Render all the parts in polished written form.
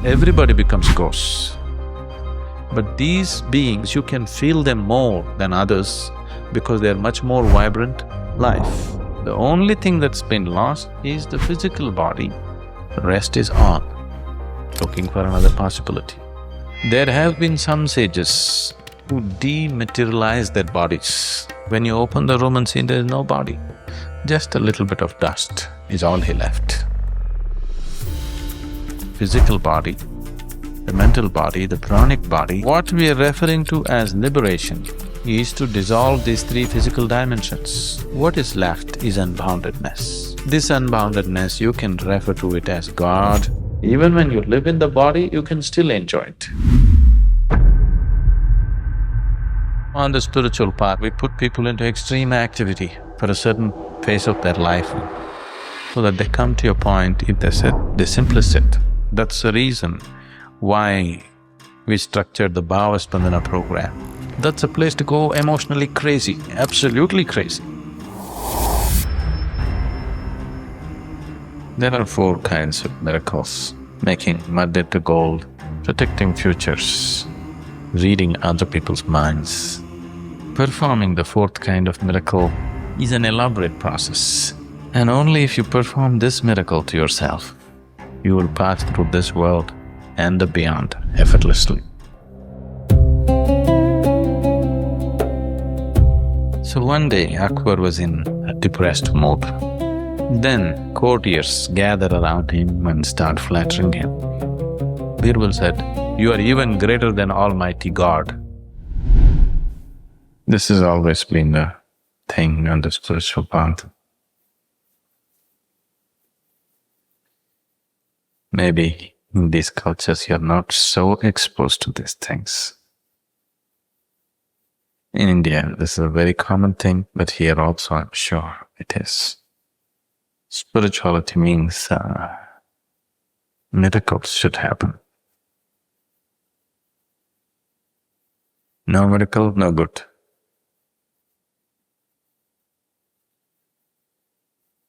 everybody becomes ghosts. But these beings, you can feel them more than others because they're much more vibrant life. The only thing that's been lost is the physical body, the rest is on, looking for another possibility. There have been some sages who dematerialize their bodies. When you open the room and see there is no body, just a little bit of dust is all he left. Physical body, the mental body, the pranic body, what we are referring to as liberation is to dissolve these three physical dimensions. What is left is unboundedness. This unboundedness, you can refer to it as God. Even when you live in the body, you can still enjoy it. On the spiritual path, we put people into extreme activity for a certain phase of their life so that they come to a point, if they sit, they simply sit. That's the reason why we structured the Bhavaspandana program. That's a place to go emotionally crazy, absolutely crazy. There are four kinds of miracles: making mud into gold, protecting futures, reading other people's minds. Performing the fourth kind of miracle is an elaborate process, and only if you perform this miracle to yourself, you will pass through this world and the beyond effortlessly. So one day, Akbar was in a depressed mood. Then courtiers gathered around him and started flattering him. Birbal said, "You are even greater than Almighty God." This has always been the thing on the spiritual path. Maybe in these cultures you're not so exposed to these things. In India, this is a very common thing, but here also I'm sure it is. Spirituality means miracles should happen. No miracle, no good.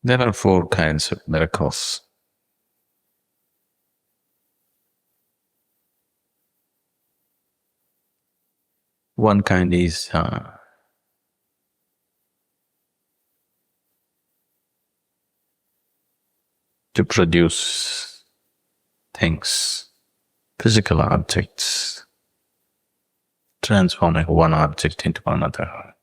There are four kinds of miracles. One kind is to produce things, physical objects, transforming one object into another.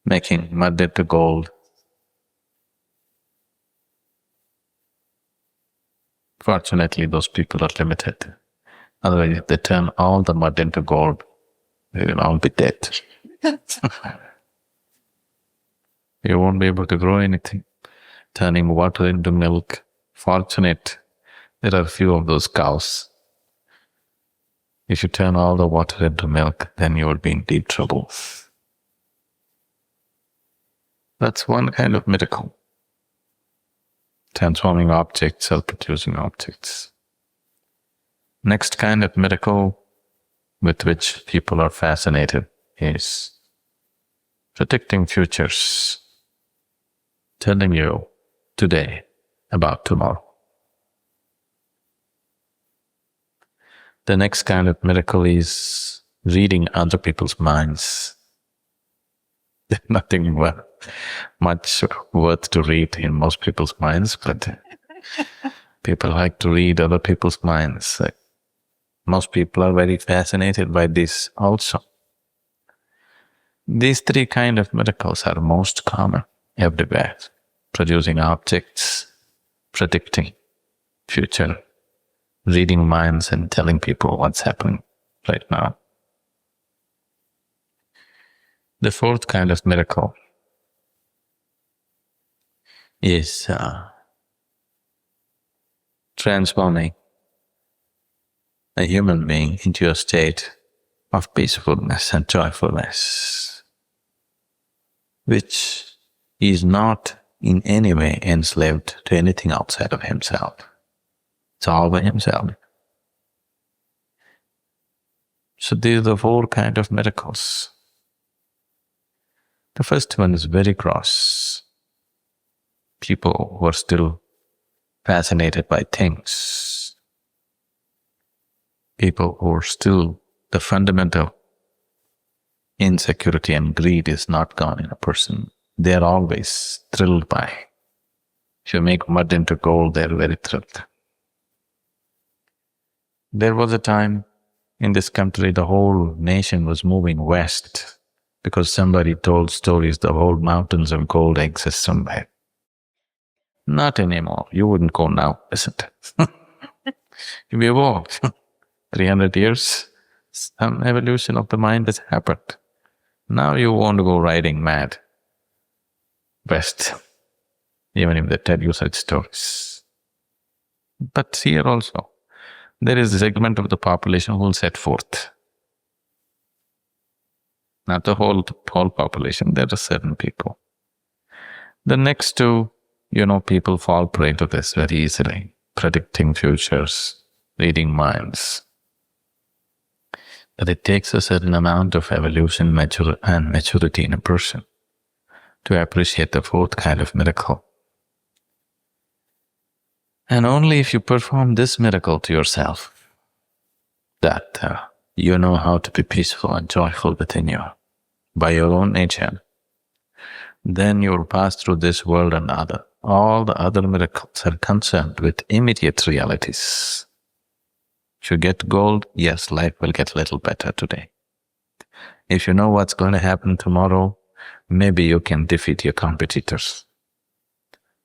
Making mud into gold. Fortunately, those people are limited. Otherwise, if they turn all the mud into gold, they will all be dead. You won't be able to grow anything. Turning water into milk, fortunate, there are few of those cows. If you turn all the water into milk, then you will be in deep trouble. That's one kind of miracle. Transforming objects or producing objects. Next kind of miracle with which people are fascinated is predicting futures, telling you today about tomorrow. The next kind of miracle is reading other people's minds. There's nothing much worth to read in most people's minds, but people like to read other people's minds. Most people are very fascinated by this also. These three kind of miracles are most common everywhere. Producing objects, predicting future, reading minds and telling people what's happening right now. The fourth kind of miracle is transforming a human being into a state of peacefulness and joyfulness, which is not in any way enslaved to anything outside of himself. It's all by himself. So these are the four kind of miracles. The first one is very gross. people who are still fascinated by things, people who are still, the fundamental insecurity and greed is not gone in a person. They are always thrilled by. If you make mud into gold, they are very thrilled. There was a time in this country the whole nation was moving west because somebody told stories the whole mountains of gold exist somewhere. Not anymore. You wouldn't go now, isn't it? We evolved. 300 years, some evolution of the mind has happened. Now you want to go riding mad west, even if they tell you such stories. But here also, there is a segment of the population who will set forth. Not the whole population, there are certain people. The next two, people fall prey to this very easily, predicting futures, reading minds. But it takes a certain amount of evolution and maturity in a person to appreciate the fourth kind of miracle. And only if you perform this miracle to yourself, that you know how to be peaceful and joyful within you, by your own nature, then you will pass through this world and all the other miracles are concerned with immediate realities. If you get gold, yes, life will get a little better today. If you know what's going to happen tomorrow, maybe you can defeat your competitors.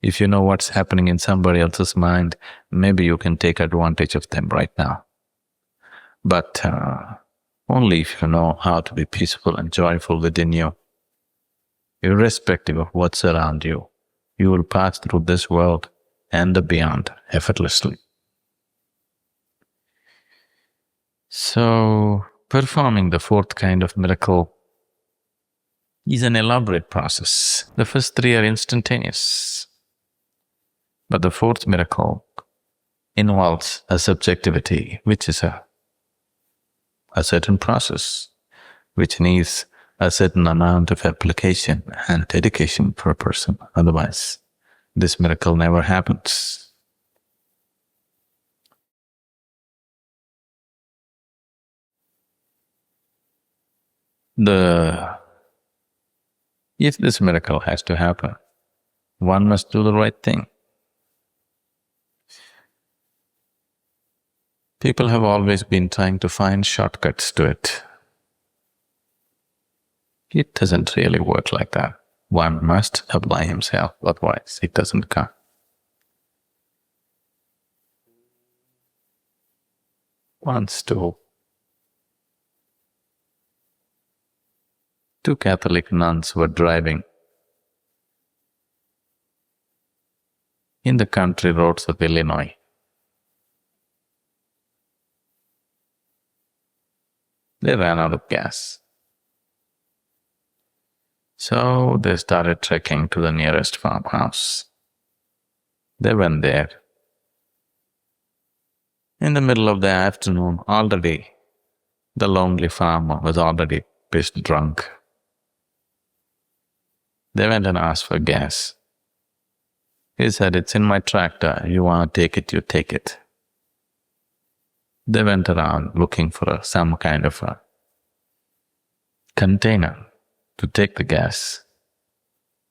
If you know what's happening in somebody else's mind, maybe you can take advantage of them right now. But only if you know how to be peaceful and joyful within you, irrespective of what's around you, you will pass through this world and the beyond effortlessly. So, performing the fourth kind of miracle is an elaborate process. The first three are instantaneous. But the fourth miracle involves a subjectivity, which is a certain process, which needs a certain amount of application and dedication for a person. Otherwise, this miracle never happens. If this miracle has to happen, one must do the right thing. People have always been trying to find shortcuts to it. It doesn't really work like that. One must apply himself, otherwise it doesn't come. Once two Catholic nuns were driving in the country roads of Illinois. They ran out of gas. So they started trekking to the nearest farmhouse. They went there. In the middle of the afternoon, already the lonely farmer was already pissed drunk. They went and asked for gas. He said, "It's in my tractor. You want to take it, you take it." They went around looking for some kind of a container to take the gas.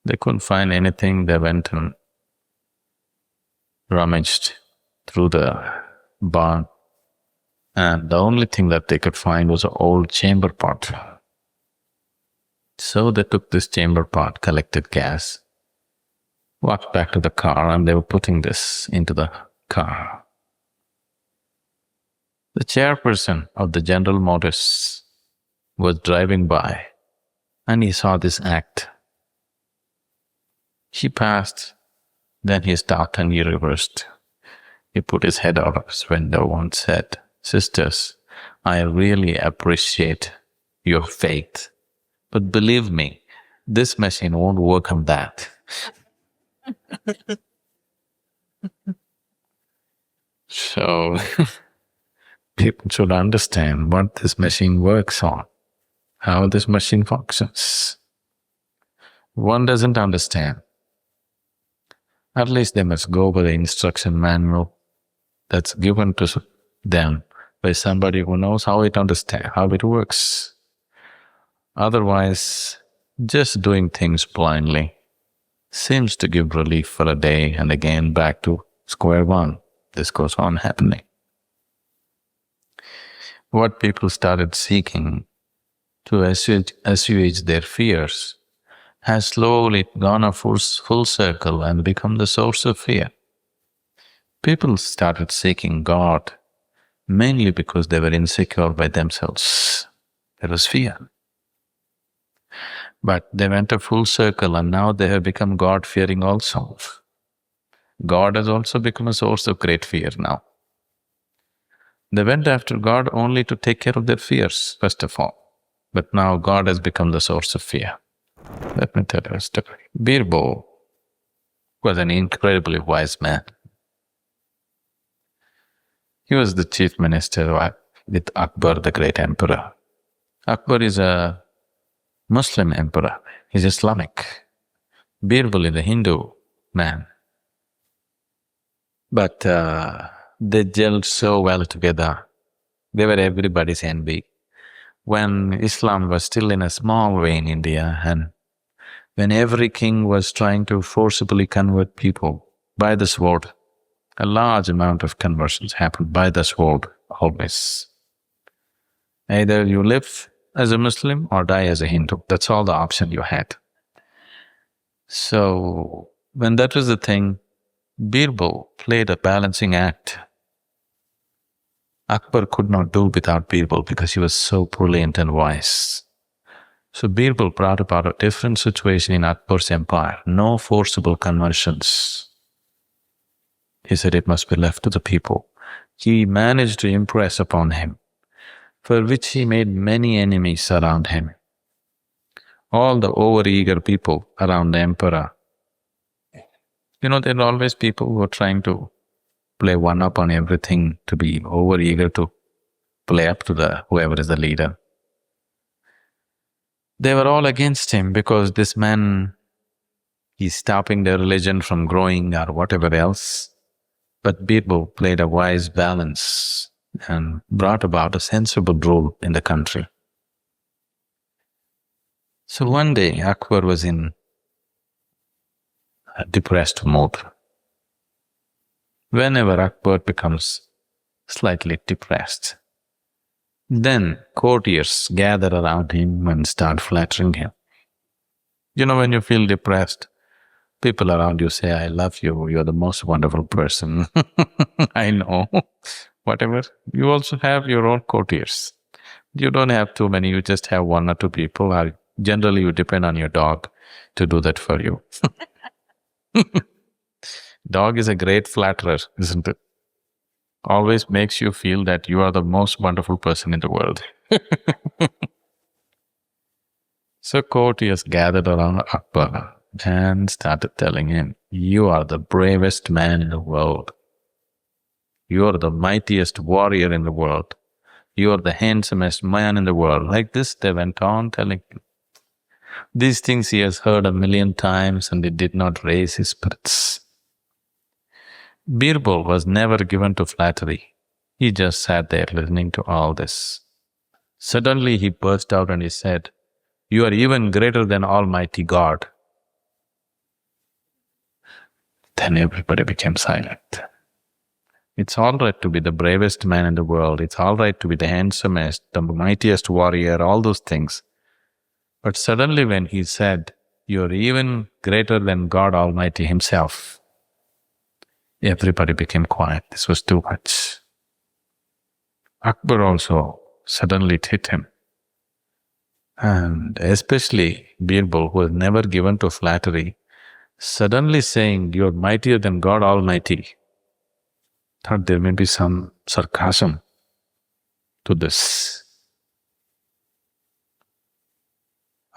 They couldn't find anything. They went and rummaged through the barn, and the only thing that they could find was an old chamber pot. So they took this chamber pot, collected gas, walked back to the car, and they were putting this into the car. The chairperson of the General Motors was driving by, and he saw this act. He passed, then he stopped and he reversed. He put his head out of his window and said, "Sisters, I really appreciate your faith, but believe me, this machine won't work on that." So, people should understand what this machine works on, how this machine functions. One doesn't understand. At least they must go by the instruction manual that's given to them by somebody who knows how it works. Otherwise, just doing things blindly seems to give relief for a day and again back to square one. This goes on happening. What people started seeking to assuage their fears has slowly gone a full circle and become the source of fear. People started seeking God mainly because they were insecure by themselves. There was fear. But they went a full circle and now they have become God-fearing also. God has also become a source of great fear now. They went after God only to take care of their fears, first of all. But now God has become the source of fear. Let me tell you a story. Birbal was an incredibly wise man. He was the chief minister with Akbar, the great emperor. Akbar is a Muslim emperor. He's Islamic. Birbal is a Hindu man. But they gelled so well together. They were everybody's envy. When Islam was still in a small way in India, and when every king was trying to forcibly convert people by the sword, a large amount of conversions happened by the sword always. Either you live as a Muslim or die as a Hindu. That's all the option you had. So, when that was the thing, Birbal played a balancing act. Akbar could not do without Birbal because he was so brilliant and wise. So Birbal brought about a different situation in Akbar's empire. No forcible conversions. He said it must be left to the people. He managed to impress upon him, for which he made many enemies around him. All the over-eager people around the emperor. There are always people who are trying to play one-up on everything, to be over-eager to play up to whoever is the leader. They were all against him because this man, he's stopping their religion from growing or whatever else. But Birbal played a wise balance and brought about a sensible rule in the country. So one day, Akbar was in a depressed mood. Whenever Akbar becomes slightly depressed, then courtiers gather around him and start flattering him. When you feel depressed, people around you say, "I love you, you're the most wonderful person." I know, whatever. You also have your own courtiers. You don't have too many, you just have one or two people, or generally you depend on your dog to do that for you. Dog is a great flatterer, isn't it? Always makes you feel that you are the most wonderful person in the world. So courtiers gathered around Akbar and started telling him, "You are the bravest man in the world. You are the mightiest warrior in the world. You are the handsomest man in the world." Like this, they went on telling him. These things he has heard 1,000,000 times and it did not raise his spirits. Birbal was never given to flattery. He just sat there listening to all this. Suddenly he burst out and he said, "You are even greater than Almighty God." Then everybody became silent. It's all right to be the bravest man in the world. It's all right to be the handsomest, the mightiest warrior, all those things. But suddenly when he said, "You're even greater than God Almighty Himself," everybody became quiet. This was too much. Akbar also suddenly it hit him. And especially Birbal, who was never given to flattery, suddenly saying, "You're mightier than God Almighty," thought there may be some sarcasm to this.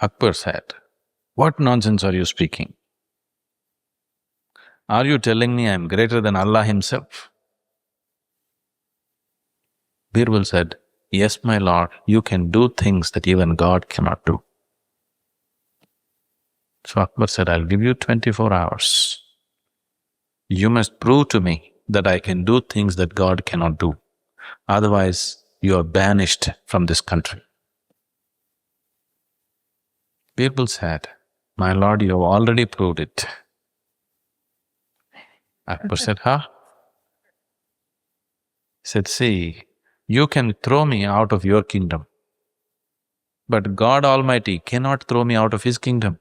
Akbar said, "What nonsense are you speaking? Are you telling me I am greater than Allah Himself?" Birbal said, "Yes, my lord, you can do things that even God cannot do." So Akbar said, "I'll give you 24 hours. You must prove to me that I can do things that God cannot do. Otherwise, you are banished from this country. Birbal said, my lord, you have already proved it. Akbar said, huh? He said, see, you can throw me out of your kingdom, but God Almighty cannot throw me out of His kingdom.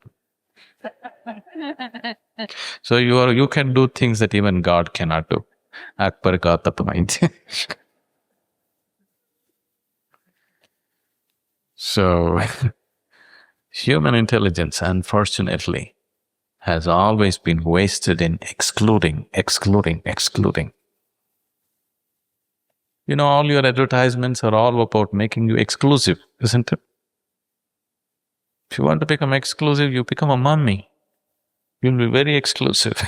So you can do things that even God cannot do. Akbar got the point. So, human intelligence, unfortunately, has always been wasted in excluding. You know, all your advertisements are all about making you exclusive, isn't it? If you want to become exclusive, you become a mummy. You'll be very exclusive.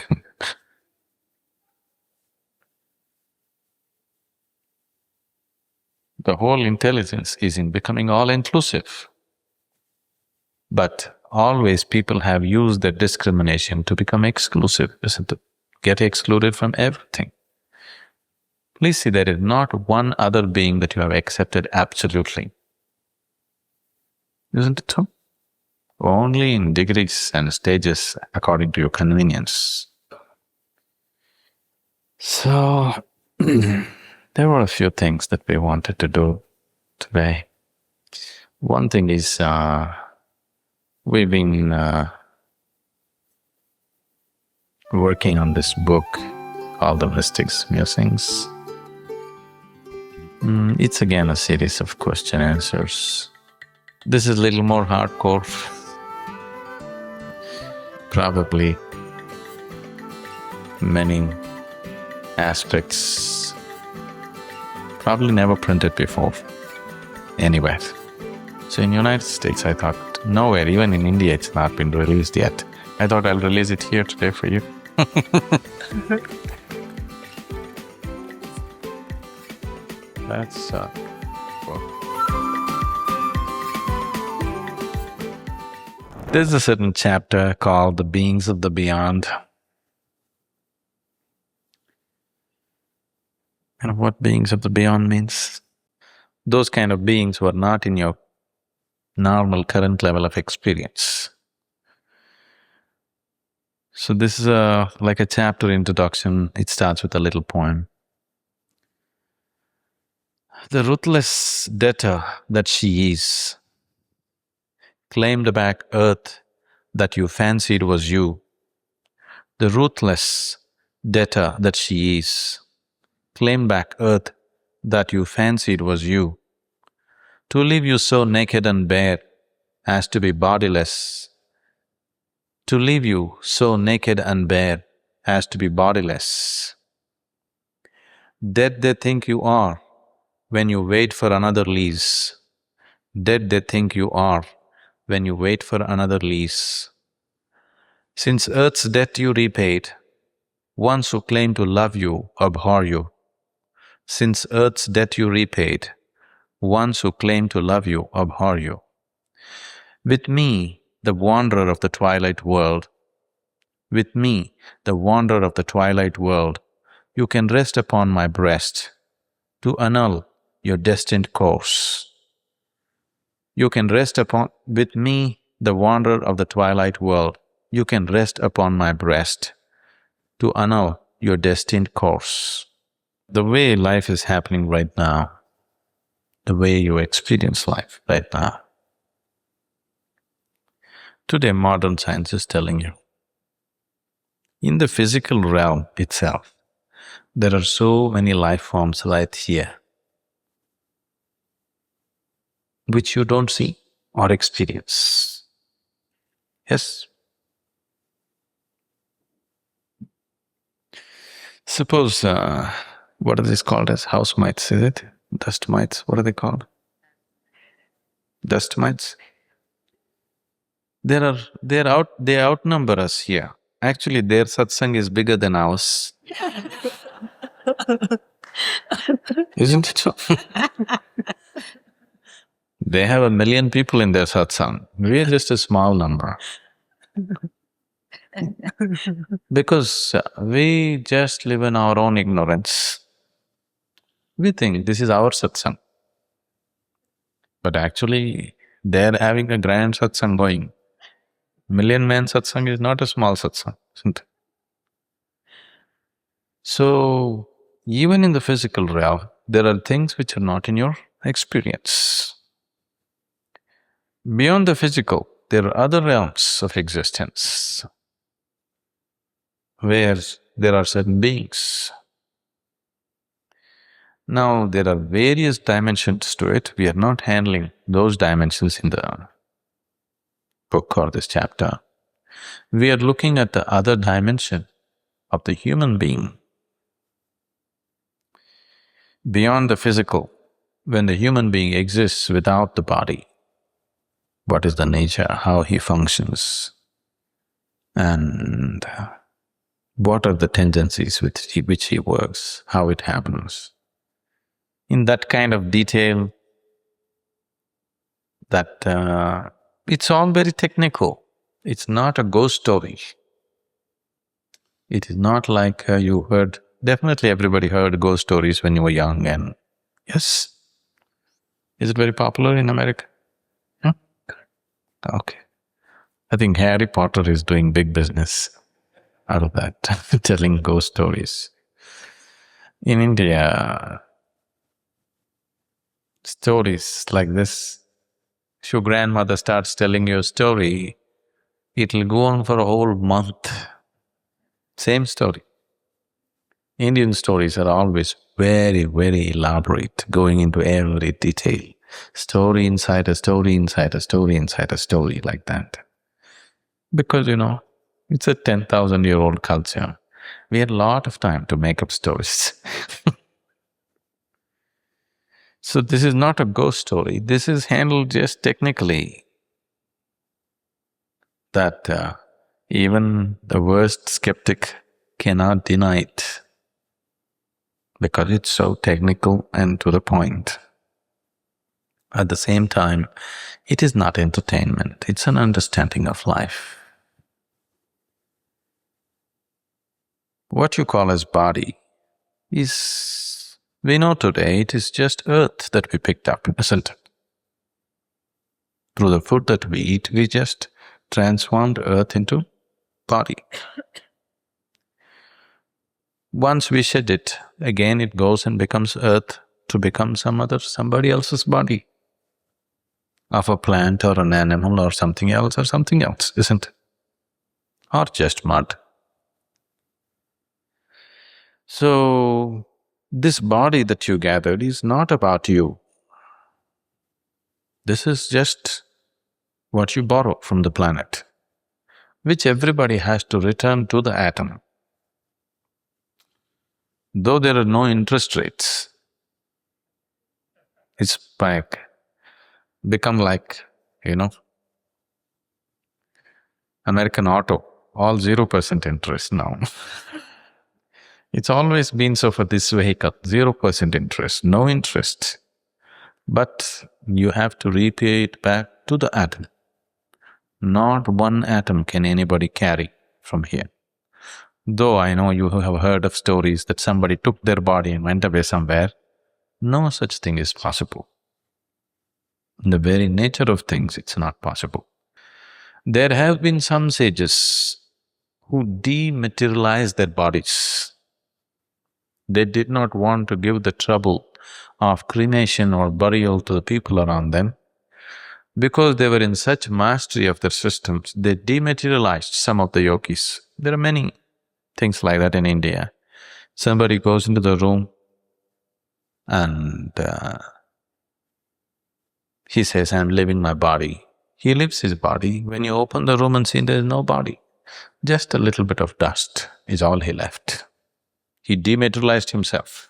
The whole intelligence is in becoming all-inclusive. But always people have used their discrimination to become exclusive, isn't it? Get excluded from everything. Please see, there is not one other being that you have accepted absolutely. Isn't it so? Only in degrees and stages according to your convenience. So, there were a few things that we wanted to do today. One thing is, we've been working on this book called The Musings. It's again a series of question answers. This is a little more hardcore. Probably many aspects probably never printed before anywhere. So in United States, I thought, nowhere, even in India, it's not been released yet. I thought I'll release it here today for you. That's well. There's a certain chapter called The Beings of the Beyond. And what beings of the beyond means? Those kind of beings who are not in your normal current level of experience. So this is like a chapter introduction. It starts with a little poem. The ruthless debtor that she is claimed back earth that you fancied was you. The ruthless debtor that she is claimed back earth that you fancied was you. To leave you so naked and bare as to be bodiless. To leave you so naked and bare as to be bodiless. Dead they think you are when you wait for another lease. Dead they think you are when you wait for another lease. Since earth's debt you repaid, ones who claim to love you abhor you. Since earth's debt you repaid, ones who claim to love you abhor you. With me, the wanderer of the twilight world, with me, the wanderer of the twilight world, you can rest upon my breast to annul your destined course. You can rest upon… with me, the wanderer of the twilight world, you can rest upon my breast to annul your destined course. The way life is happening right now, the way you experience life right now, today modern science is telling you, in the physical realm itself, there are so many life forms right here, which you don't see or experience. Yes? Suppose, what are these called as? House mites, is it? Dust mites, what are they called? Dust mites? They outnumber us here. Actually, their satsang is bigger than ours. Isn't it so? They have 1 million people in their satsang. We are just a small number. Because we just live in our own ignorance. We think this is our satsang, but actually they're having a grand satsang going. Million man satsang is not a small satsang, isn't it? So, even in the physical realm, there are things which are not in your experience. Beyond the physical, there are other realms of existence where there are certain beings. Now, there are various dimensions to it. We are not handling those dimensions in the book or this chapter. We are looking at the other dimension of the human being. Beyond the physical, when the human being exists without the body, what is the nature, how he functions, and what are the tendencies with which he works, how it happens. In that kind of detail, that it's all very technical. It's not a ghost story. It is not like you heard… Definitely everybody heard ghost stories when you were young and… Yes? Is it very popular in America? Huh? Okay. I think Harry Potter is doing big business out of that, telling ghost stories. In India, stories like this, if your grandmother starts telling you a story, it'll go on for a whole month. Same story. Indian stories are always very, very elaborate, going into every detail. Story inside a story inside a story inside a story, like that. Because, it's a 10,000-year-old culture. We had a lot of time to make up stories. So this is not a ghost story, this is handled just technically. That even the worst skeptic cannot deny it, because it's so technical and to the point. At the same time, it is not entertainment, it's an understanding of life. What you call as body is… we know today it is just earth that we picked up, isn't it? Through the food that we eat, we just transformed earth into body. Once we shed it, again it goes and becomes earth to become somebody else's body, of a plant or an animal or something else, isn't it? Or just mud. So, this body that you gathered is not about you. This is just what you borrow from the planet, which everybody has to return to the atom. Though there are no interest rates, it's become like, American Auto, all 0% interest now. It's always been so for this vehicle, 0% interest, no interest. But you have to repay it back to the atom. Not one atom can anybody carry from here. Though I know you have heard of stories that somebody took their body and went away somewhere, no such thing is possible. In the very nature of things, it's not possible. There have been some sages who dematerialized their bodies. They did not want to give the trouble of cremation or burial to the people around them. Because they were in such mastery of their systems, they dematerialized some of the yogis. There are many things like that in India. Somebody goes into the room and he says, "I'm leaving my body." He leaves his body. When you open the room and see there is no body, just a little bit of dust is all he left. He dematerialized himself.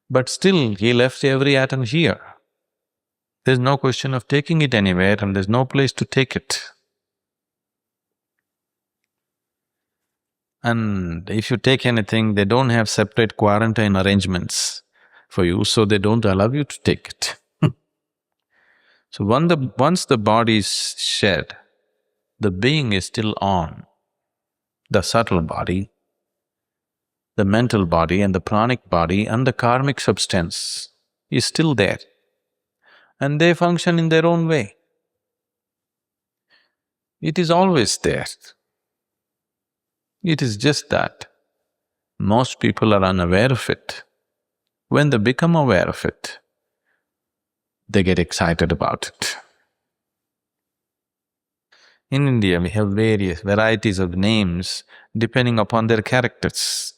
But still, he left every atom here. There's no question of taking it anywhere and there's no place to take it. And if you take anything, they don't have separate quarantine arrangements for you, so they don't allow you to take it. So once the body is shed, the being is still on. The subtle body, the mental body and the pranic body and the karmic substance is still there, and they function in their own way. It is always there. It is just that most people are unaware of it. When they become aware of it, they get excited about it. In India, we have various varieties of names depending upon their characters.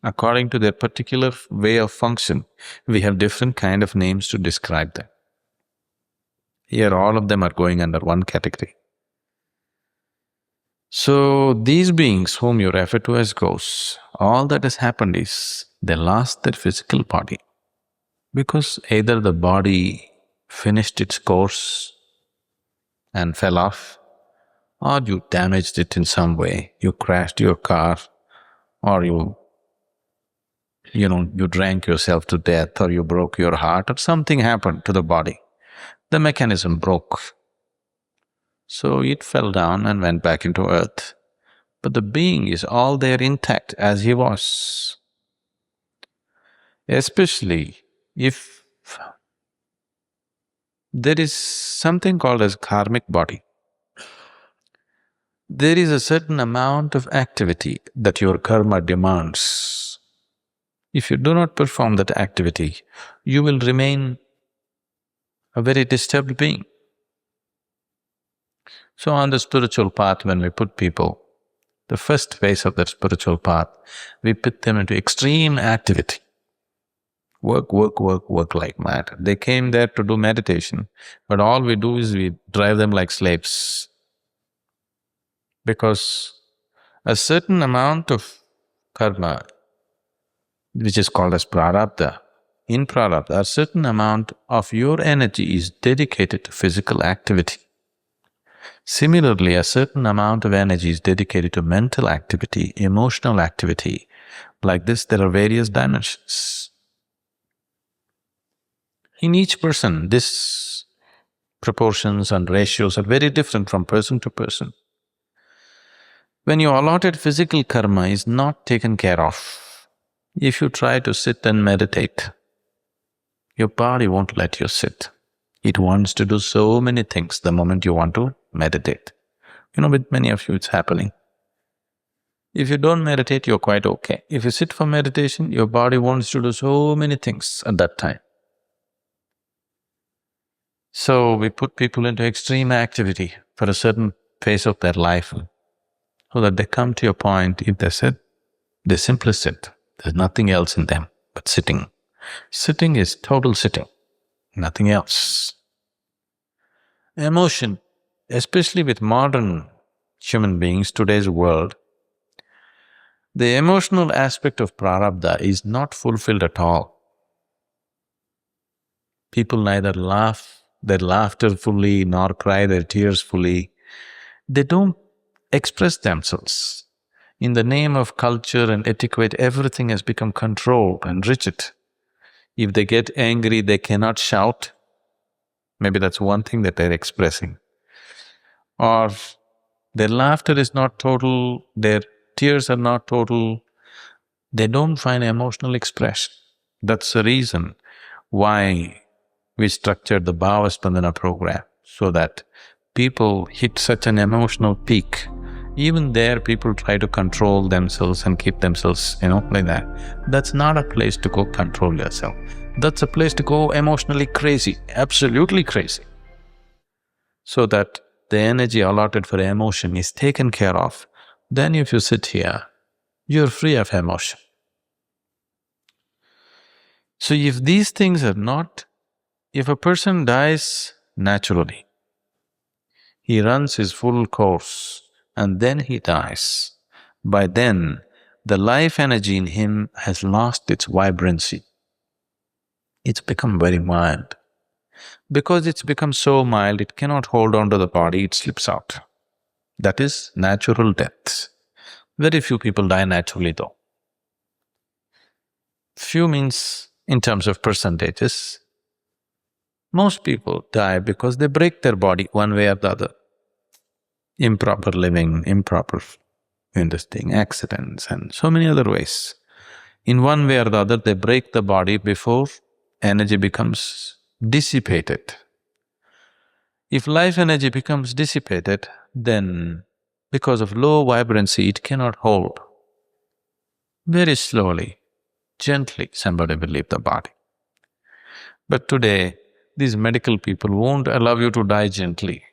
According to their particular way of function, we have different kind of names to describe them. Here all of them are going under one category. So these beings whom you refer to as ghosts, all that has happened is they lost their physical body because either the body finished its course and fell off, or you damaged it in some way, you crashed your car, or you drank yourself to death, or you broke your heart, or something happened to the body. The mechanism broke. So it fell down and went back into earth. But the being is all there intact as he was. Especially if there is something called as karmic body. There is a certain amount of activity that your karma demands. If you do not perform that activity, you will remain a very disturbed being. So on the spiritual path, when we put people, the first phase of that spiritual path, we put them into extreme activity. Work, work, work, work like mad. They came there to do meditation, but all we do is we drive them like slaves. Because a certain amount of karma, which is called as prarabdha, in prarabdha, a certain amount of your energy is dedicated to physical activity. Similarly, a certain amount of energy is dedicated to mental activity, emotional activity. Like this, there are various dimensions. In each person, these proportions and ratios are very different from person to person. When your allotted physical karma is not taken care of, if you try to sit and meditate, your body won't let you sit. It wants to do so many things the moment you want to meditate. With many of you it's happening. If you don't meditate, you're quite okay. If you sit for meditation, your body wants to do so many things at that time. So we put people into extreme activity for a certain phase of their life, so that they come to a point, if they sit, they simply sit. There's nothing else in them but sitting. Sitting is total sitting, nothing else. Emotion, especially with modern human beings, today's world, the emotional aspect of prarabdha is not fulfilled at all. People neither laugh their laughter fully nor cry their tears fully. They don't express themselves. In the name of culture and etiquette, everything has become controlled and rigid. If they get angry, they cannot shout. Maybe that's one thing that they're expressing. Or their laughter is not total, their tears are not total. They don't find emotional expression. That's the reason why we structured the Bhava Spandana program, so that people hit such an emotional peak. Even there, people try to control themselves and keep themselves, like that. That's not a place to go control yourself. That's a place to go emotionally crazy, absolutely crazy. So that the energy allotted for emotion is taken care of. Then if you sit here, you're free of emotion. So if these things are not… If a person dies naturally, he runs his full course and then he dies, by then the life energy in him has lost its vibrancy. It's become very mild. Because it's become so mild, it cannot hold on to the body, it slips out. That is natural death. Very few people die naturally though. Few means in terms of percentages. Most people die because they break their body one way or the other. improper living, improper in this thing, accidents and so many other ways. In one way or the other, they break the body before energy becomes dissipated. If life energy becomes dissipated, then because of low vibrancy, it cannot hold. Very slowly, gently, somebody will leave the body. But today, these medical people won't allow you to die gently.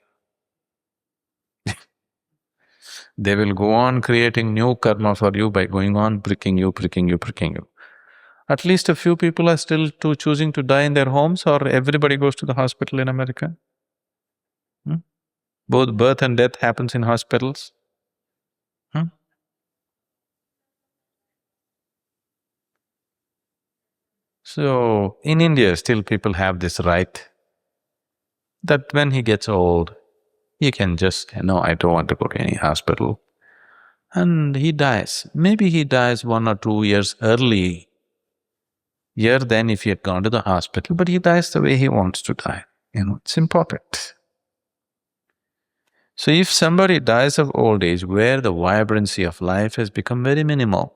They will go on creating new karma for you by going on pricking you, pricking you, pricking you. At least a few people are still choosing to die in their homes, or everybody goes to the hospital in America? Both birth and death happens in hospitals. So, in India, still people have this right that when he gets old, he can just, no, I don't want to go to any hospital. And he dies. Maybe he dies 1 or 2 years early than if he had gone to the hospital, but he dies the way he wants to die. It's important. So if somebody dies of old age where the vibrancy of life has become very minimal,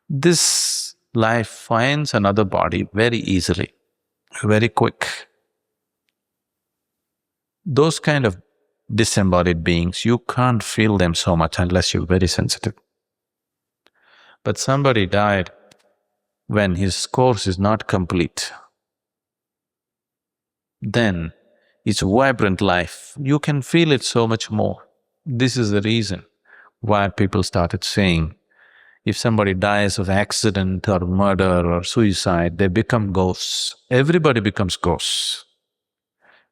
this life finds another body very easily, very quick. Those kind of disembodied beings, you can't feel them so much unless you're very sensitive. But somebody died when his course is not complete, then it's vibrant life, you can feel it so much more. This is the reason why people started saying, if somebody dies of accident or murder or suicide, they become ghosts. Everybody becomes ghosts.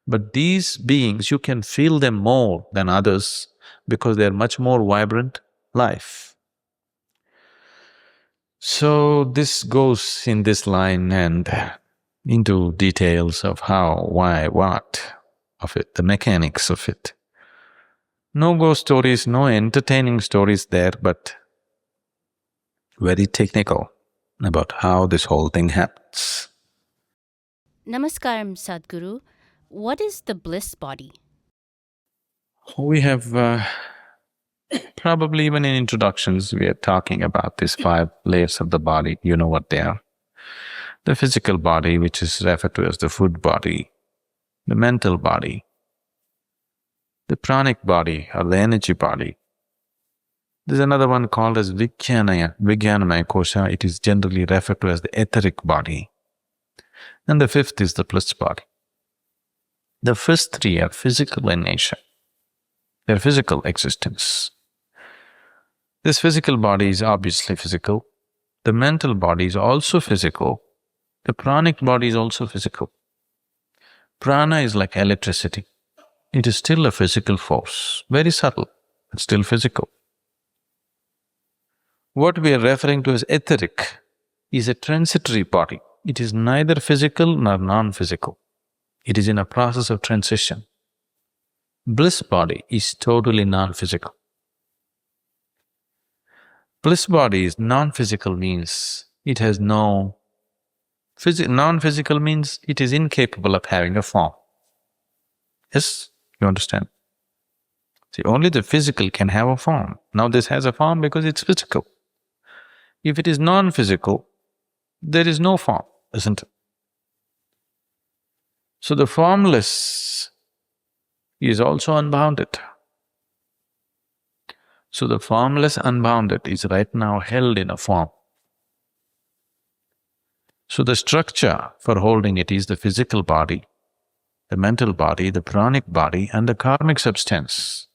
But these beings, you can feel them more than others because they're much more vibrant life. So this goes in this line and into details of how, why, what of it, the mechanics of it. No ghost stories, no entertaining stories there, but very technical about how this whole thing happens. Namaskaram, Sadhguru. What is the bliss body? We have probably even in introductions, we are talking about these 5 layers of the body, you know what they are. The physical body, which is referred to as the food body, the mental body, the pranic body or the energy body. There's another one called as Vijnanamaya Kosha, it is generally referred to as the etheric body. And the 5th is the bliss body. The first 3 are physical in nature, they're physical existence. This physical body is obviously physical, the mental body is also physical, the pranic body is also physical. Prana is like electricity, it is still a physical force, very subtle, but still physical. What we are referring to as etheric is a transitory body, it is neither physical nor non-physical. It is in a process of transition. Bliss body is totally non-physical. Bliss body is non-physical means it has no… non-physical means it is incapable of having a form. Yes, you understand? See, only the physical can have a form. Now this has a form because it's physical. If it is non-physical, there is no form, isn't it? So the formless is also unbounded. So the formless unbounded is right now held in a form. So the structure for holding it is the physical body, the mental body, the pranic body and the karmic substance,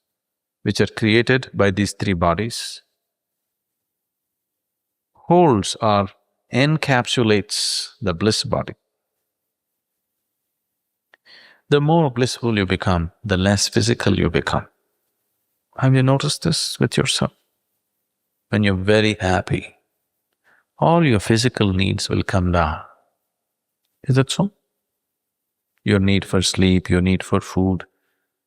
which are created by these 3 bodies, holds or encapsulates the bliss body. The more blissful you become, the less physical you become. Have you noticed this with yourself? When you're very happy, all your physical needs will come down. Is that so? Your need for sleep, your need for food.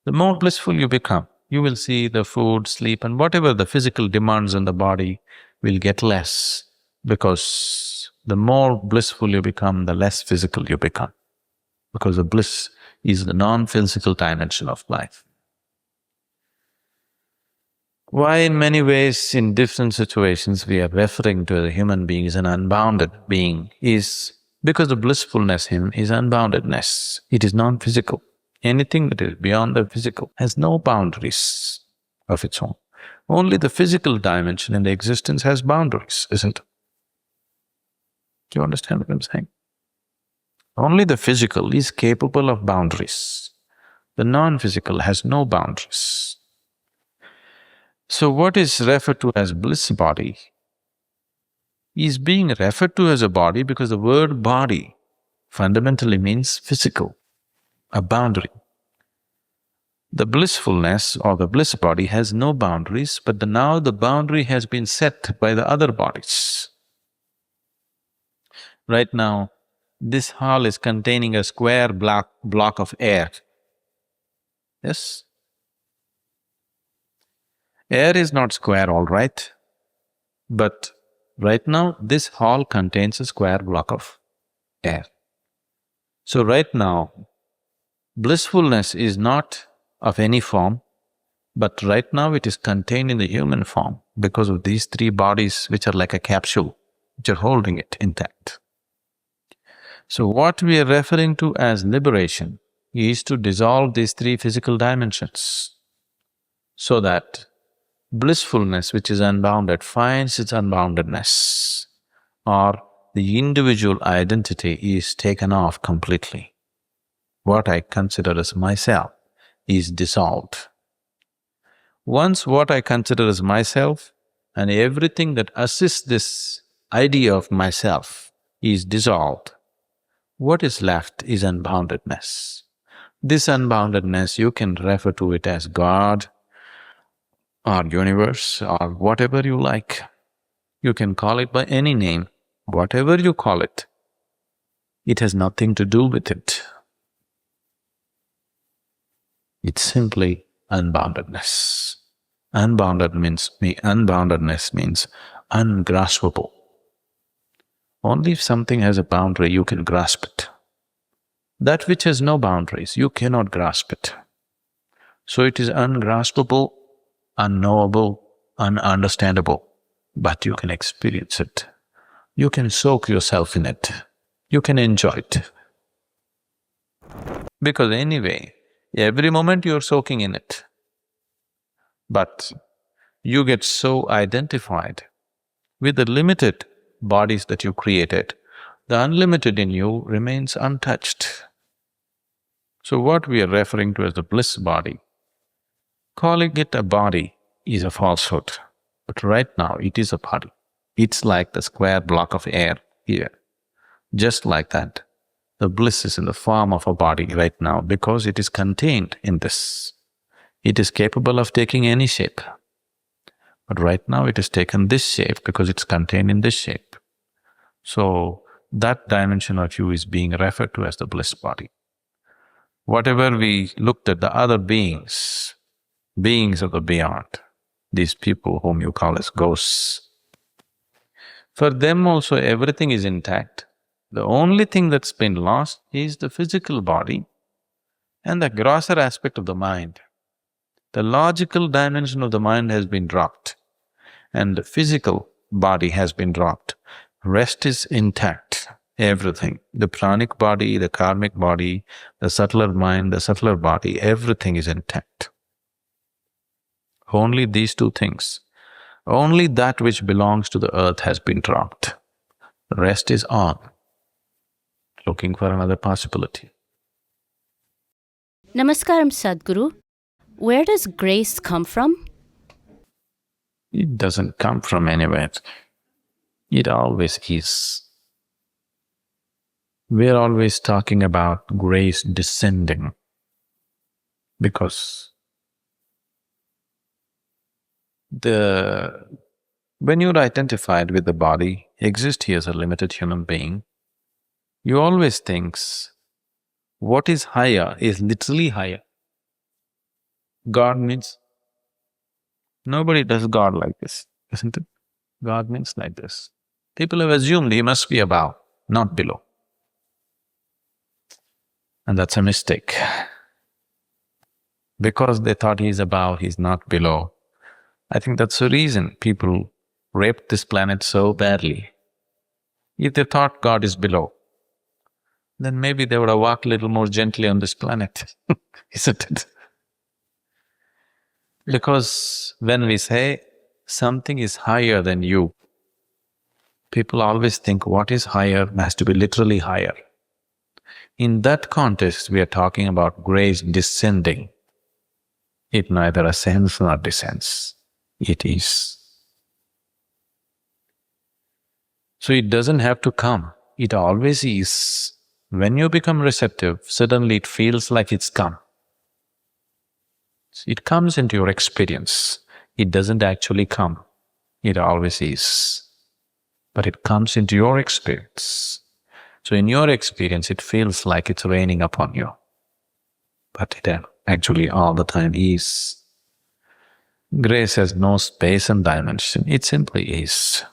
The more blissful you become, you will see the food, sleep and whatever the physical demands on the body will get less, because the more blissful you become, the less physical you become. Because the bliss is the non-physical dimension of life. Why in many ways, in different situations, we are referring to a human being as an unbounded being is because the blissfulness in him is unboundedness. It is non-physical. Anything that is beyond the physical has no boundaries of its own. Only the physical dimension in the existence has boundaries, isn't it? Do you understand what I'm saying? Only the physical is capable of boundaries. The non-physical has no boundaries. So what is referred to as bliss body is being referred to as a body because the word body fundamentally means physical, a boundary. The blissfulness or the bliss body has no boundaries, but now the boundary has been set by the other bodies. Right now, this hall is containing a square block of air. Yes? Air is not square, all right, but right now this hall contains a square block of air. So right now, blissfulness is not of any form, but right now it is contained in the human form because of these three bodies which are like a capsule, which are holding it intact. So what we are referring to as liberation is to dissolve these three physical dimensions so that blissfulness, which is unbounded, finds its unboundedness, or the individual identity is taken off completely. What I consider as myself is dissolved. Once what I consider as myself and everything that assists this idea of myself is dissolved, what is left is unboundedness. This unboundedness, you can refer to it as God or universe or whatever you like. You can call it by any name, whatever you call it. It has nothing to do with it. It's simply unboundedness. Unboundedness means ungraspable. Only if something has a boundary, you can grasp it. That which has no boundaries, you cannot grasp it. So it is ungraspable, unknowable, ununderstandable, but you can experience it. You can soak yourself in it. You can enjoy it. Because anyway, every moment you're soaking in it. But you get so identified with the limited bodies that you created, the unlimited in you remains untouched. So what we are referring to as the bliss body, calling it a body is a falsehood, but right now it is a body. It's like the square block of air here. Just like that, the bliss is in the form of a body right now because it is contained in this. It is capable of taking any shape. But right now it has taken this shape because it's contained in this shape. So that dimension of you is being referred to as the bliss body. Whatever we looked at the other beings of the beyond, these people whom you call as ghosts, for them also everything is intact. The only thing that's been lost is the physical body and the grosser aspect of the mind. The logical dimension of the mind has been dropped and the physical body has been dropped. Rest is intact, everything. The pranic body, the karmic body, the subtler mind, the subtler body, everything is intact. Only these two things, only that which belongs to the earth has been dropped. The rest is on, looking for another possibility. Namaskaram, Sadhguru. Where does grace come from? It doesn't come from anywhere. It always is. We're always talking about grace descending because when you're identified with the body, exist here as a limited human being, you always think what is higher is literally higher. God means… nobody does God like this, isn't it? God means like this. People have assumed he must be above, not below. And that's a mistake. Because they thought he's above, he's not below, I think that's the reason people raped this planet so badly. If they thought God is below, then maybe they would have walked a little more gently on this planet, isn't it? Because when we say something is higher than you, people always think what is higher has to be literally higher. In that context, we are talking about grace descending. It neither ascends nor descends. It is. So it doesn't have to come, it always is. When you become receptive, suddenly it feels like it's come. It comes into your experience. It doesn't actually come. It always is. But it comes into your experience. So in your experience, it feels like it's raining upon you. But it actually all the time is. Grace has no space and dimension. It simply is.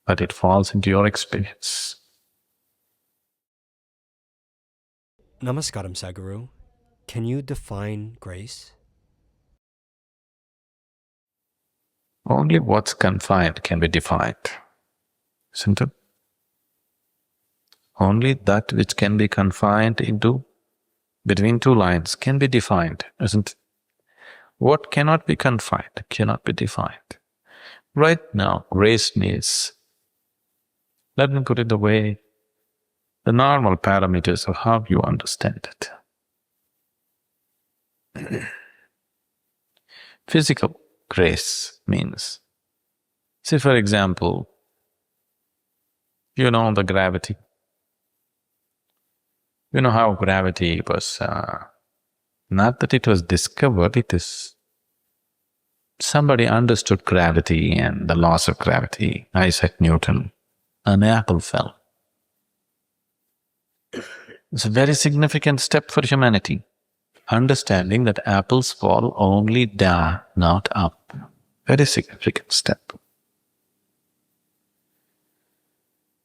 But it falls into your experience. Namaskaram, Sadhguru. Can you define grace? Only what's confined can be defined, isn't it? Only that which can be confined into between two lines can be defined, isn't it? What cannot be confined cannot be defined. Right now, grace means, let me put it the way, the normal parameters of how you understand it. Physical grace means, say for example, you know the gravity. You know how gravity was, not that it was discovered, it is… somebody understood gravity and the laws of gravity, Isaac Newton. An apple fell. It's a very significant step for humanity, understanding that apples fall only down, not up. Very significant step.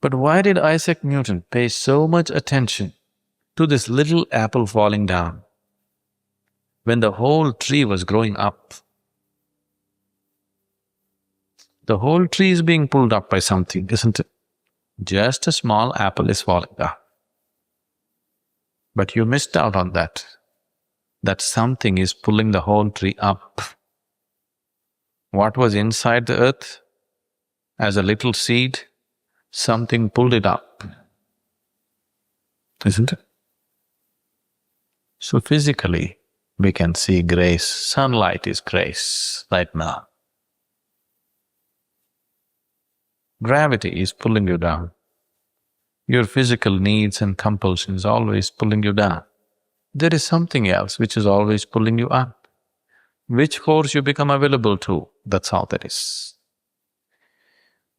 But why did Isaac Newton pay so much attention to this little apple falling down when the whole tree was growing up? The whole tree is being pulled up by something, isn't it? Just a small apple is falling down. But you missed out on that. That something is pulling the whole tree up. What was inside the earth as a little seed, something pulled it up, isn't it? So physically, we can see grace. Sunlight is grace right now. Gravity is pulling you down. Your physical needs and compulsions always pulling you down. There is something else which is always pulling you up. Which force you become available to, that's all that is.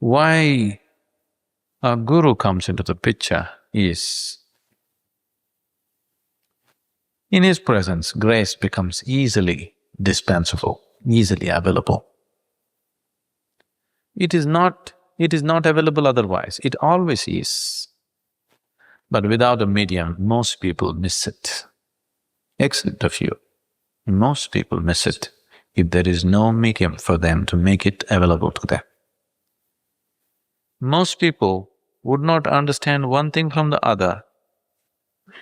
Why a guru comes into the picture is, in his presence, grace becomes easily dispensable, easily available. It is not available otherwise, it always is. But without a medium, most people miss it. Except a few. Most people miss it if there is no medium for them to make it available to them. Most people would not understand one thing from the other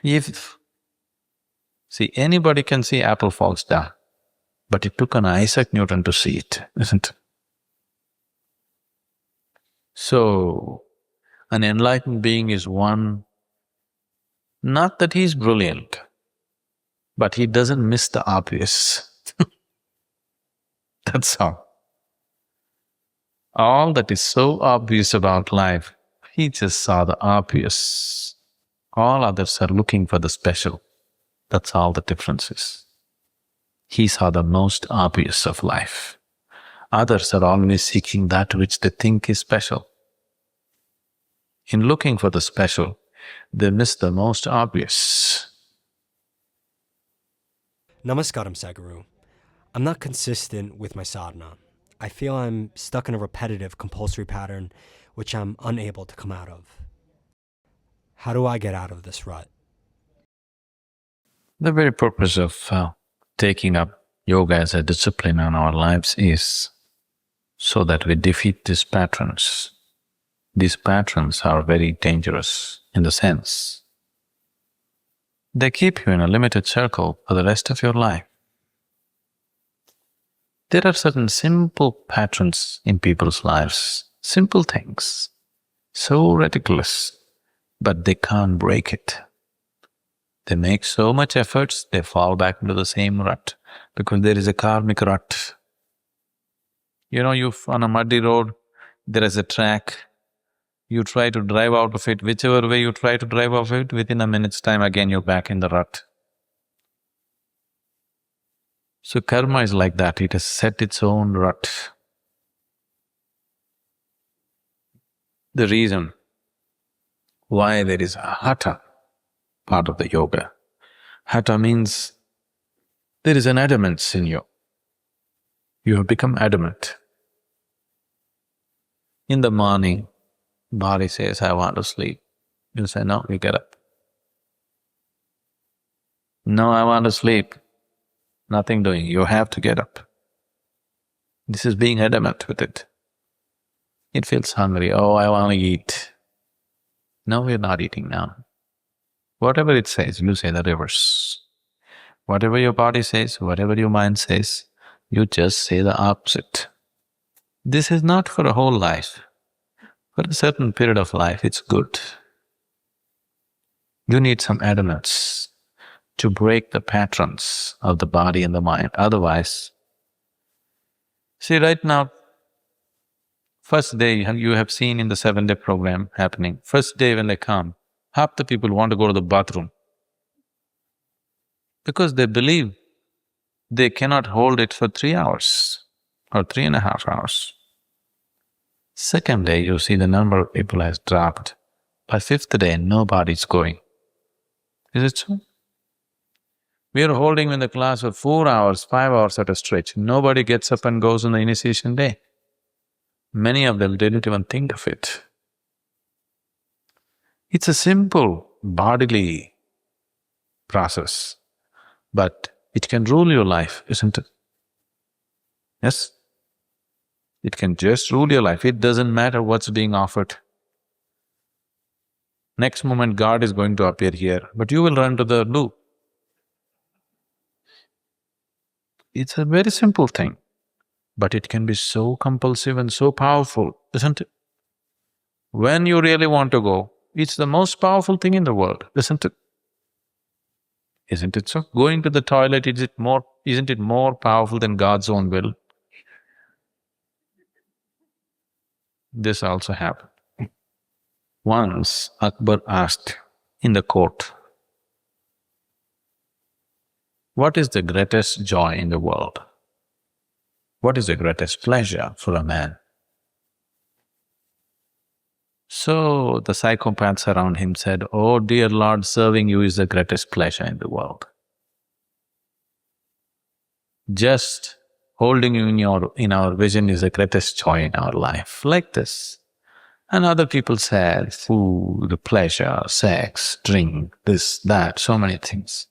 if… see, anybody can see apple falls down, but it took an Isaac Newton to see it, isn't it? So, an enlightened being is one, not that he's brilliant, but he doesn't miss the obvious. That's all. All that is so obvious about life, he just saw the obvious. All others are looking for the special. That's all the difference is. He saw the most obvious of life. Others are always seeking that which they think is special. In looking for the special, they miss the most obvious. Namaskaram, Sadhguru. I'm not consistent with my sadhana. I feel I'm stuck in a repetitive, compulsory pattern which I'm unable to come out of. How do I get out of this rut? The very purpose of taking up yoga as a discipline in our lives is so that we defeat these patterns. These patterns are very dangerous in the sense they keep you in a limited circle for the rest of your life. There are certain simple patterns in people's lives, simple things, so ridiculous, but they can't break it. They make so much efforts, they fall back into the same rut because there is a karmic rut. You know, on a muddy road, there is a track. You try to drive out of it, whichever way you try to drive out of it, within a minute's time again you're back in the rut. So karma is like that, it has set its own rut. The reason why there is a hatha part of the yoga. Hatha means there is an adamance in you. You have become adamant. In the morning, body says, I want to sleep. You say, no, you get up. No, I want to sleep. Nothing doing, you have to get up. This is being adamant with it. It feels hungry, oh, I want to eat. No, we're not eating now. Whatever it says, you say the reverse. Whatever your body says, whatever your mind says, you just say the opposite. This is not for a whole life. For a certain period of life, it's good. You need some adamance to break the patterns of the body and the mind, otherwise… See, right now, first day you have seen in the 7-day program happening, first day when they come, half the people want to go to the bathroom because they believe they cannot hold it for 3 hours or 3.5 hours. Second day, you see the number of people has dropped. By 5th day, nobody's going. Is it so? We are holding in the class for 4 hours, 5 hours at a stretch. Nobody gets up and goes on the initiation day. Many of them didn't even think of it. It's a simple bodily process, but it can rule your life, isn't it? Yes? It can just rule your life, it doesn't matter what's being offered. Next moment God is going to appear here, but you will run to the loo. It's a very simple thing, but it can be so compulsive and so powerful, isn't it? When you really want to go, it's the most powerful thing in the world, isn't it? Isn't it so? Going to the toilet, isn't it more powerful than God's own will? This also happened. Once Akbar asked in the court, what is the greatest joy in the world? What is the greatest pleasure for a man? So the psychopaths around him said, oh dear Lord, serving you is the greatest pleasure in the world. Just holding you in our vision is the greatest joy in our life, like this. And other people said, food, pleasure, sex, drink, this, that, so many things.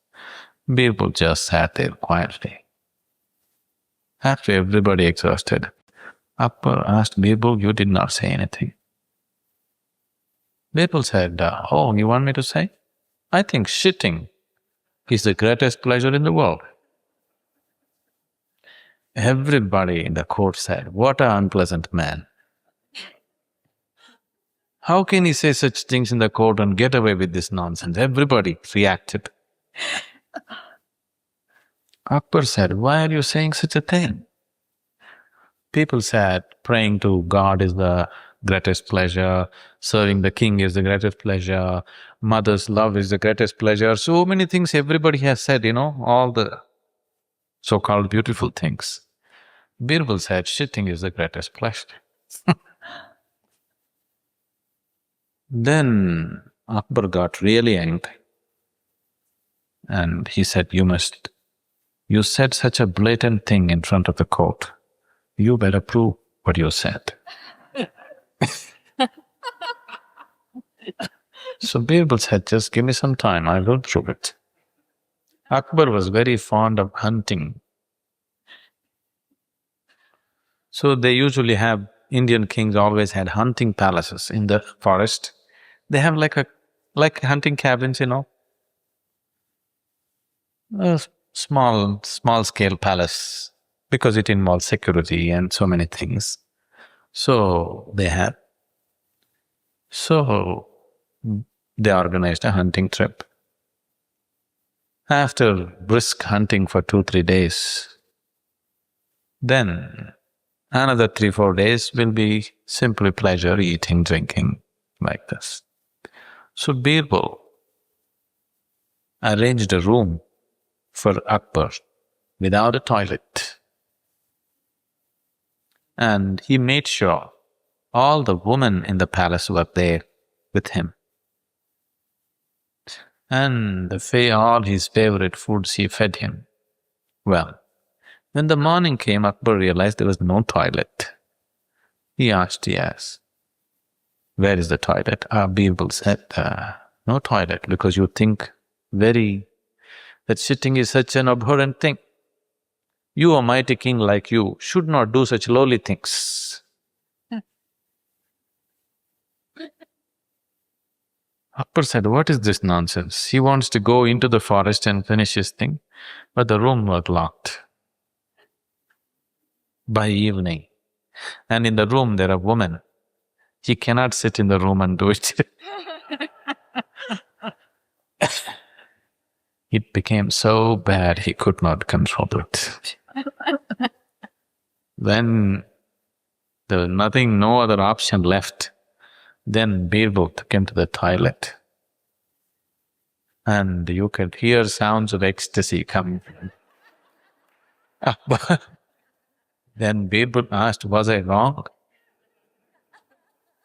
Birbal just sat there quietly. After everybody exhausted, Akbar asked Birbal, you did not say anything. Birbal said, oh, you want me to say? I think shitting is the greatest pleasure in the world. Everybody in the court said, what an unpleasant man. How can he say such things in the court and get away with this nonsense? Everybody reacted. Akbar said, why are you saying such a thing? People said, praying to God is the greatest pleasure, serving the king is the greatest pleasure, mother's love is the greatest pleasure, so many things everybody has said, all the so-called beautiful things. Birbal said, shitting is the greatest pleasure. Then Akbar got really angry and he said, you said such a blatant thing in front of the court. You better prove what you said. So Birbal said, just give me some time, I will prove it. Akbar was very fond of hunting So they usually have… Indian kings always had hunting palaces in the forest. They have like hunting cabins, a small scale palace, because it involves security and so many things. So they have… So they organized a hunting trip. After brisk hunting for 2-3 days, then another 3-4 days will be simply pleasure, eating, drinking, like this. So Birbal arranged a room for Akbar without a toilet, and he made sure all the women in the palace were there with him. And all his favorite foods he fed him. Well, when the morning came, Akbar realized there was no toilet. He asked, yes, where is the toilet? Birbal said, no toilet, because you think that sitting is such an abhorrent thing. You, a mighty king like you, should not do such lowly things. Akbar said, what is this nonsense? He wants to go into the forest and finish his thing, but the room was locked by evening. And in the room there are women. He cannot sit in the room and do it. It became so bad he could not control it. When there was no other option left, then Birbal took him to the toilet, and you could hear sounds of ecstasy coming from Akbar. Then Birbal asked, was I wrong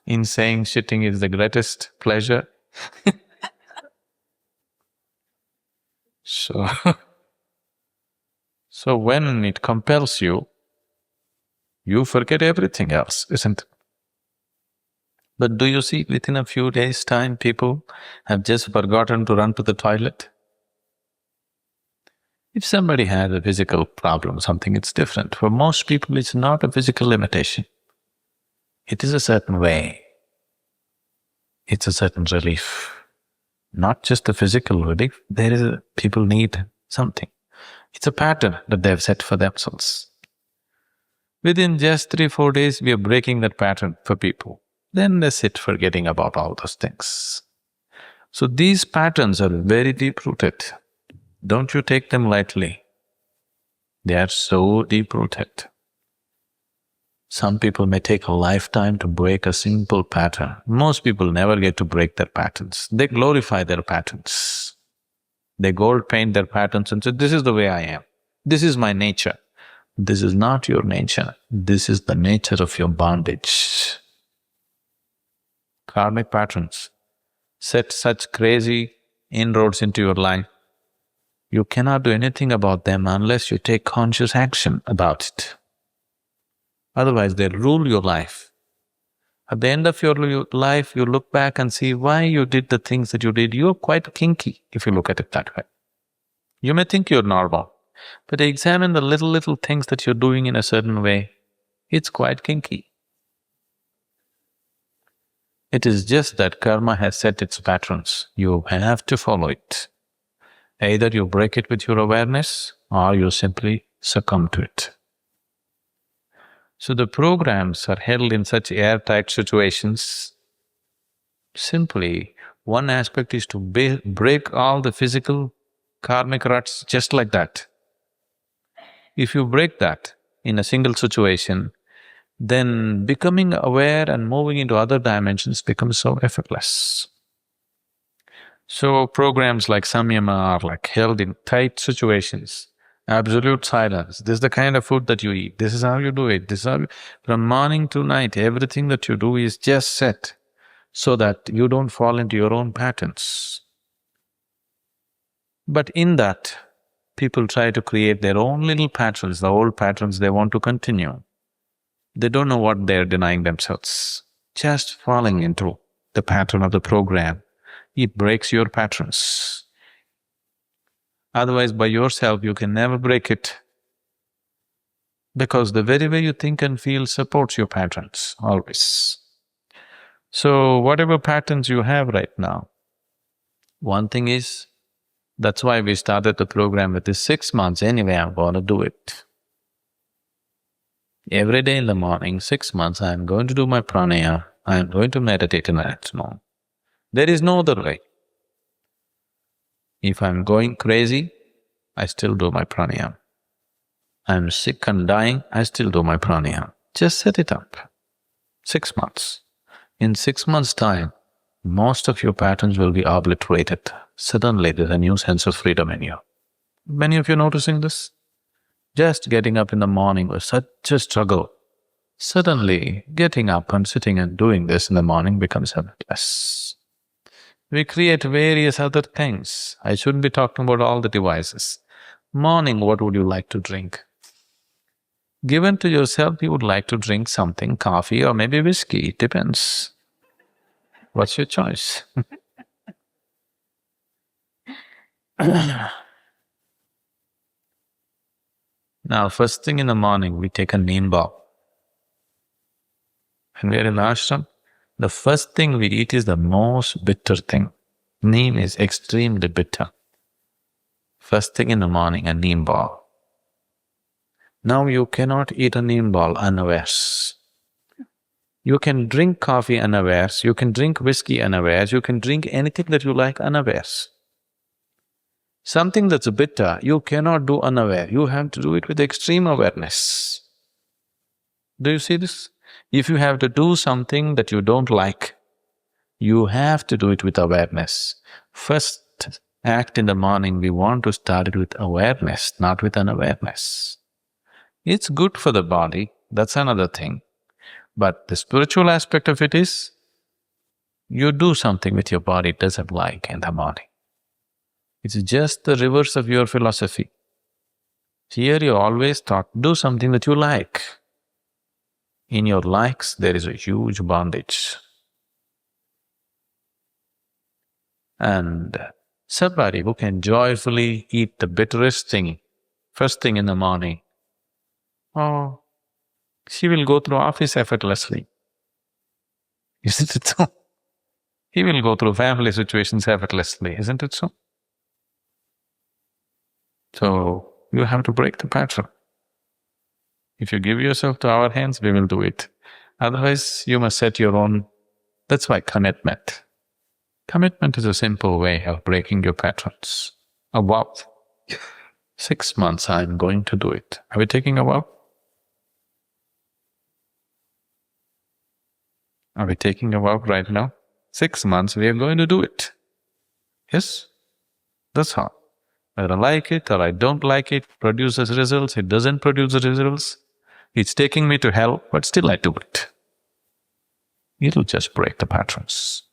in saying shitting is the greatest pleasure? So when it compels you, you forget everything else, isn't it? But do you see, within a few days' time, people have just forgotten to run to the toilet? If somebody has a physical problem, something, it's different. For most people, it's not a physical limitation. It is a certain way. It's a certain relief. Not just the physical relief, people need something. It's a pattern that they've set for themselves. Within just 3-4 days, we are breaking that pattern for people. Then they sit forgetting about all those things. So these patterns are very deep-rooted. Don't you take them lightly. They are so deep-rooted. Some people may take a lifetime to break a simple pattern. Most people never get to break their patterns. They glorify their patterns. They gold paint their patterns and say, this is the way I am. This is my nature. This is not your nature. This is the nature of your bondage. Karmic patterns set such crazy inroads into your life. You cannot do anything about them unless you take conscious action about it. Otherwise, they rule your life. At the end of your life, you look back and see why you did the things that you did. You're quite kinky if you look at it that way. You may think you're normal, but examine the little things that you're doing in a certain way. It's quite kinky. It is just that karma has set its patterns. You have to follow it. Either you break it with your awareness, or you simply succumb to it. So the programs are held in such airtight situations. Simply, one aspect is to break all the physical karmic ruts just like that. If you break that in a single situation, then becoming aware and moving into other dimensions becomes so effortless. So programs like Samyama are held in tight situations, absolute silence. This is the kind of food that you eat, this is how you do it, from morning to night, everything that you do is just set so that you don't fall into your own patterns. But in that, people try to create their own little patterns, the old patterns they want to continue. They don't know what they're denying themselves. Just falling into the pattern of the program, it breaks your patterns. Otherwise, by yourself, you can never break it. because the very way you think and feel supports your patterns, always. So, whatever patterns you have right now, one thing is, that's why we started the program with this 6 months anyway, I'm gonna do it. Every day in the morning, 6 months, I'm going to do my pranayama, I'm going to meditate in that. No. There is no other way. If I'm going crazy, I still do my pranayama. I'm sick and dying, I still do my pranayama. Just set it up. 6 months. In 6 months' time, most of your patterns will be obliterated. Suddenly there's a new sense of freedom in you. Many of you noticing this? Just getting up in the morning was such a struggle. Suddenly, getting up and sitting and doing this in the morning becomes effortless. We create various other things. I shouldn't be talking about all the devices. Morning, what would you like to drink? Given to yourself, you would like to drink something, coffee or maybe whiskey, it depends. What's your choice? Now, first thing in the morning, we take a neem bath. When we are in the ashram, the first thing we eat is the most bitter thing. Neem is extremely bitter. First thing in the morning, a neem ball. Now you cannot eat a neem ball unawares. You can drink coffee unawares, you can drink whiskey unawares, you can drink anything that you like unawares. Something that's bitter, you cannot do unaware, you have to do it with extreme awareness. Do you see this? If you have to do something that you don't like, you have to do it with awareness. First act in the morning, we want to start it with awareness, not with unawareness. It's good for the body, that's another thing. But the spiritual aspect of it is, you do something with your body it doesn't like in the morning. It's just the reverse of your philosophy. Here you always taught, do something that you like. In your likes, there is a huge bondage. And somebody who can joyfully eat the bitterest thing, first thing in the morning, oh, she will go through office effortlessly. Isn't it so? He will go through family situations effortlessly, isn't it so? So, you have to break the pattern. If you give yourself to our hands, we will do it. Otherwise, you must set your own… That's why commitment. Commitment is a simple way of breaking your patterns. A vow. 6 months I am going to do it. Are we taking a vow? Are we taking a vow right now? 6 months we are going to do it. Yes? That's how. Whether I like it or I don't like it, produces results, it doesn't produce the results, it's taking me to hell, but still I do it. It'll just break the patterns.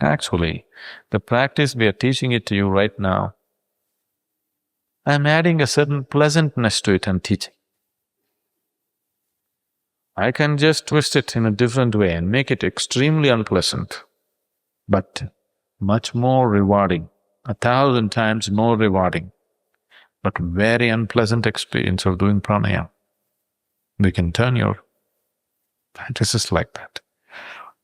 Actually, the practice we are teaching it to you right now, I'm adding a certain pleasantness to it and teaching. I can just twist it in a different way and make it extremely unpleasant, but much more rewarding, 1,000 times more rewarding, but very unpleasant experience of doing pranayama. We can turn your practices like that.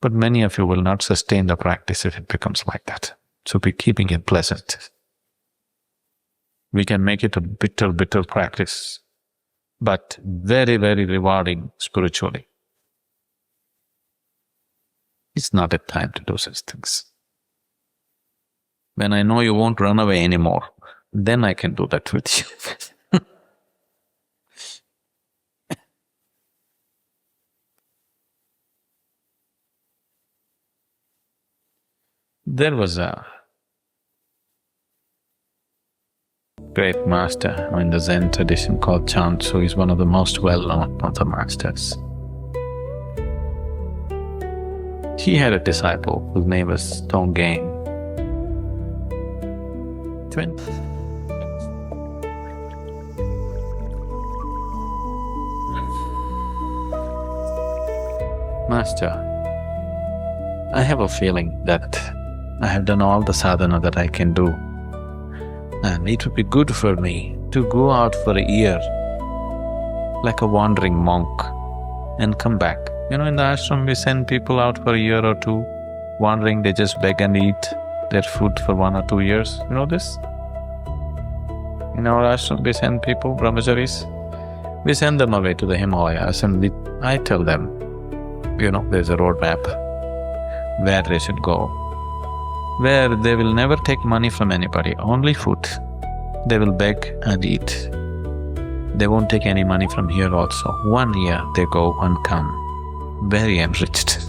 But many of you will not sustain the practice if it becomes like that. So be keeping it pleasant. We can make it a bitter practice, but very rewarding spiritually. It's not a time to do such things. When I know you won't run away anymore, then I can do that with you. There was a great master in the Zen tradition called Chuang-Tzu. He's one of the most well-known of the masters. He had a disciple whose name was Tongan. Master, I have a feeling that I have done all the sadhana that I can do, and it would be good for me to go out for a year like a wandering monk and come back. In the ashram we send people out for a year or two, wandering, they just beg and eat their food for 1 or 2 years. You know this? In our ashram we send people, brahmacharis, we send them away to the Himalayas and I tell them, there's a roadmap where they should go, where they will never take money from anybody, only food. They will beg and eat. They won't take any money from here also. 1 year they go and come, very enriched.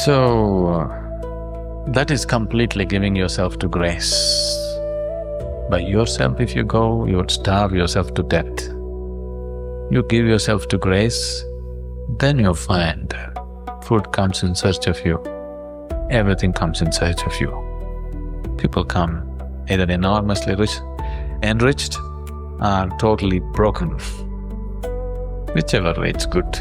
So, that is completely giving yourself to grace. By yourself if you go, you would starve yourself to death. You give yourself to grace, then you'll find food comes in search of you, everything comes in search of you. People come either enormously enriched or totally broken, whichever way it's good.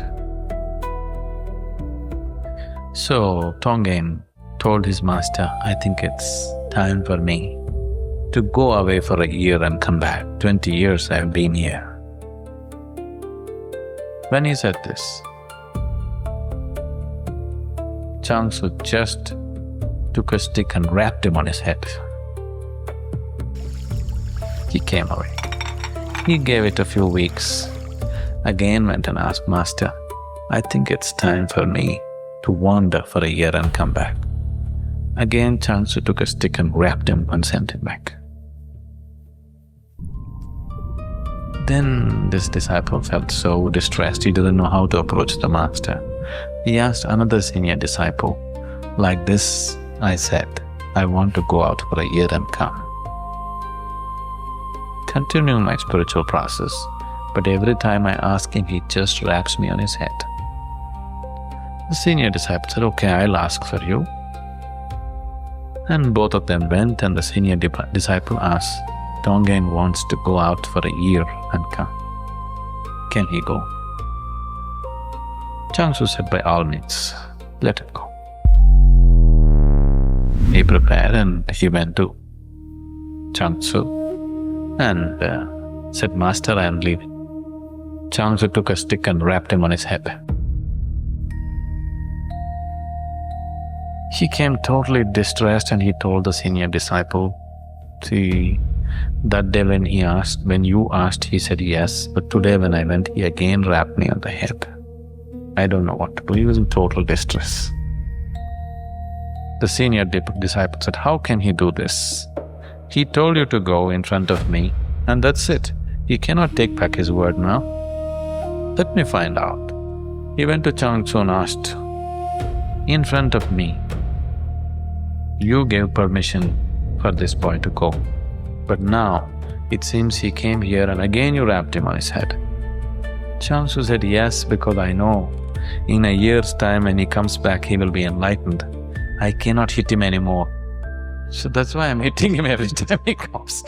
So Tongan told his master, I think it's time for me to go away for a year and come back. 20 years I've been here. When he said this, Chuang-Tzu just took a stick and rapped him on his head. He came away. He gave it a few weeks, again went and asked Master, I think it's time for me to wander for a year and come back. Again Chuang-Tzu took a stick and rapped him and sent him back. Then this disciple felt so distressed, he didn't know how to approach the master. He asked another senior disciple, like this, I said, I want to go out for a year and come. Continuing my spiritual process, but every time I ask him, he just raps me on his head. The senior disciple said, okay, I'll ask for you. And both of them went and the senior disciple asked, Tongan wants to go out for a year and come. Can he go? Chuang-Tzu said, by all means, let him go. He prepared and he went to Chuang-Tzu and said, Master, I am leaving. Chuang-Tzu took a stick and rapped him on his head. He came totally distressed and he told the senior disciple, see, that day when you asked, he said yes, but today when I went, he again rapped me on the head. I don't know what to do. He was in total distress. The senior disciple said, how can he do this? He told you to go in front of me and that's it. He cannot take back his word now. Let me find out. He went to Chuang-Tzu and asked, in front of me, you gave permission for this boy to go. But now, it seems he came here and again you rapped him on his head. Chuang-Tzu said, yes, because I know in a year's time when he comes back, he will be enlightened. I cannot hit him anymore. So that's why I'm hitting him every time he comes.